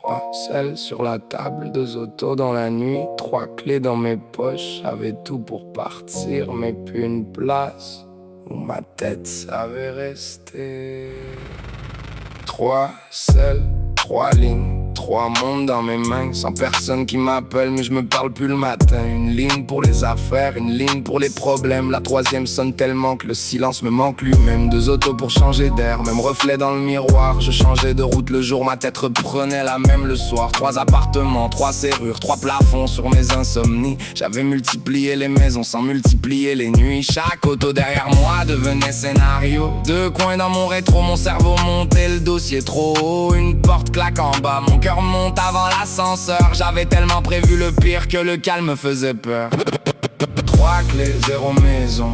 3 selles sur la table, 2 autos dans la nuit, 3 clés dans mes poches. J'avais tout pour partir, mais plus une place où ma tête savait rester. 3 selles, 3 lignes, 3 mondes dans mes mains, sans personne qui m'appelle, mais je me parle plus le matin. Une ligne pour les affaires, une ligne pour les problèmes. La 3e sonne tellement que le silence me manque lui-même. 2 autos pour changer d'air, même reflet dans le miroir. Je changeais de route le jour, ma tête reprenait la même le soir. 3 appartements, 3 serrures, 3 plafonds sur mes insomnies. J'avais multiplié les maisons sans multiplier les nuits. Chaque auto derrière moi devenait scénario. 2 coins dans mon rétro, mon cerveau montait le dossier trop haut. Une porte claque en bas, mon cœur monte avant l'ascenseur. J'avais tellement prévu le pire que le calme me faisait peur. 3 clés, 0 maison,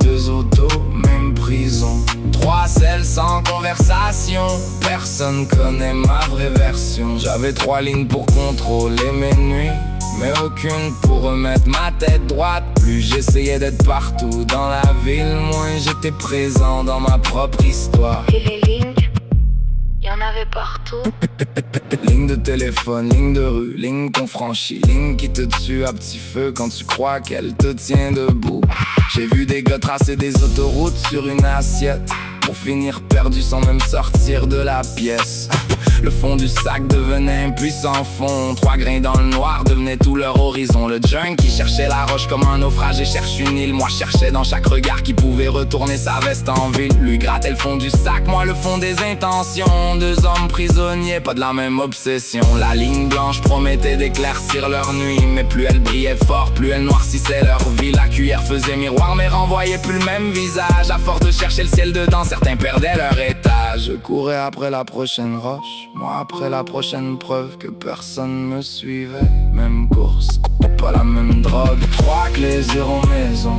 2 autos, même prison. 3 selles sans conversation, personne connaît ma vraie version. J'avais 3 lignes pour contrôler mes nuits, mais aucune pour remettre ma tête droite. Plus j'essayais d'être partout dans la ville, moins j'étais présent dans ma propre histoire. Et les lignes, y'en avait partout. Ligne de téléphone, ligne de rue, ligne qu'on franchit, ligne qui te tue à petit feu quand tu crois qu'elle te tient debout. J'ai vu des gars tracer des autoroutes sur une assiette, pour finir perdu sans même sortir de la pièce. Le fond du sac devenait un puissant fond, 3 grains dans le noir devenaient tout leur horizon. Le junkie cherchait la roche comme un naufrage et cherche une île. Moi je cherchais dans chaque regard qui pouvait retourner sa veste en ville. Lui grattait le fond du sac, moi le fond des intentions. 2 hommes prisonniers, pas de la même obsession. La ligne blanche promettait d'éclaircir leur nuit, mais plus elle brillait fort, plus elle noircissait leur vie. La cuillère faisait miroir mais renvoyait plus le même visage. À force de chercher le ciel dedans, certains perdaient leur état. Je courais après la prochaine roche, moi après la prochaine preuve que personne me suivait. Même course, pas la même drogue. 3 clés, 0 maison,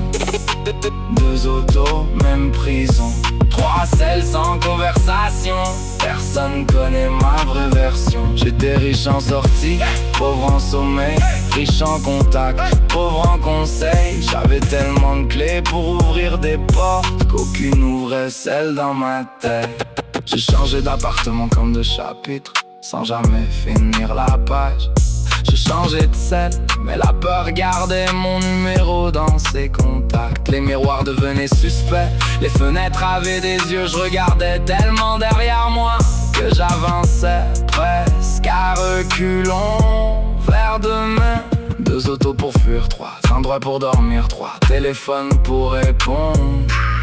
2 autos, même prison. 3 selles sans conversation, personne connaît ma vraie version. J'étais riche en sortie, pauvre en sommeil, riche en contact, pauvre en conseil. J'avais tellement de clés pour ouvrir des portes qu'aucune ouvrait celle dans ma tête. J'ai changé d'appartement comme de chapitre, sans jamais finir la page. J'ai changé de selle, mais la peur gardait mon numéro dans ses contacts. Les miroirs devenaient suspects, les fenêtres avaient des yeux. Je regardais tellement derrière moi que j'avançais presque à reculons vers demain. 2 autos pour fuir, 3 endroits pour dormir, 3 téléphones pour répondre,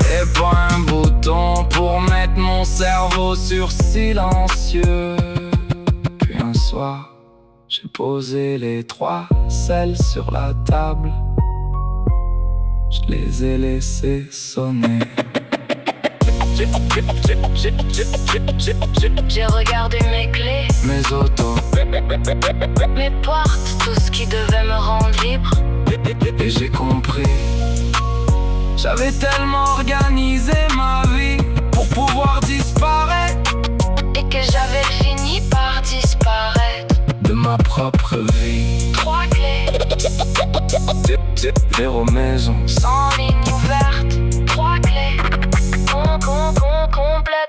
et pas un bouton pour mettre mon cerveau sur silencieux. Puis un soir, j'ai posé les 3 selles sur la table, je les ai laissées sonner. J'ai regardé mes clés, Mes autos, mes portes, tout ce qui devait me rendre libre. et j'ai compris. J'avais tellement organisé ma vie pour pouvoir disparaître, Et que j'avais fini par disparaître. de ma propre vie. 3 clés, 0 maison, sans ligne ouverte. 3 clés, complète.